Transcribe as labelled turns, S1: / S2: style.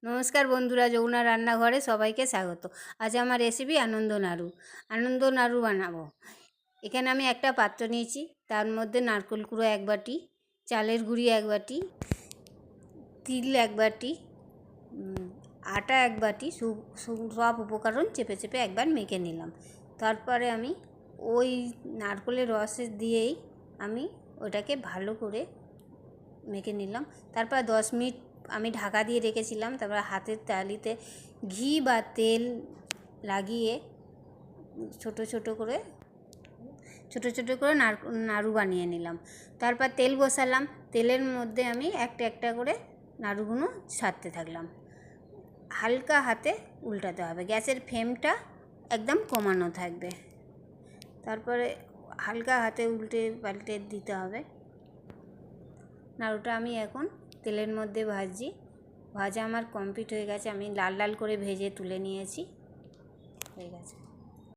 S1: নমস্কার বন্ধুরা, যমুনা রান্নাঘরে সবাইকে স্বাগত। আজ আমার রেসিপি আনন্দ নাড়ু বানাবো। এখানে আমি একটা পাত্র নিয়েছি, তার মধ্যে নারকেল কুড়ো 1 বাটি, চালের গুঁড়ি 1 বাটি, তিল 1 বাটি, আটা 1 বাটি, সব উপকরণ চেপে চেপে একবার মেখে নিলাম। তারপরে আমি ওই নারকেলের রস দিয়েই আমি ওটাকে ভালো করে মেখে নিলাম। তারপর 10 মিনিট আমি ঢাকা দিয়ে রেখেছিলাম। তারপর হাতের তালিতে ঘি বা তেল লাগিয়ে ছোট ছোট করে নাড়ু বানিয়ে নিলাম। তারপর তেল বসালাম, তেলের মধ্যে আমি একটা একটা করে নাড়ুগুলো ছাড়তে থাকলাম। হালকা হাতে উল্টাতে হবে, গ্যাসের ফ্লেমটা একদম কমানো থাকবে। তারপরে হালকা হাতে উল্টে পাল্টে দিতে হবে। নাড়ুটা আমি এখন তেলের মধ্যে ভাজা আমার কমপ্লিট হয়ে গেছে। আমি লাল লাল করে ভেজে তুলে নিয়েছি, হয়ে গেছে।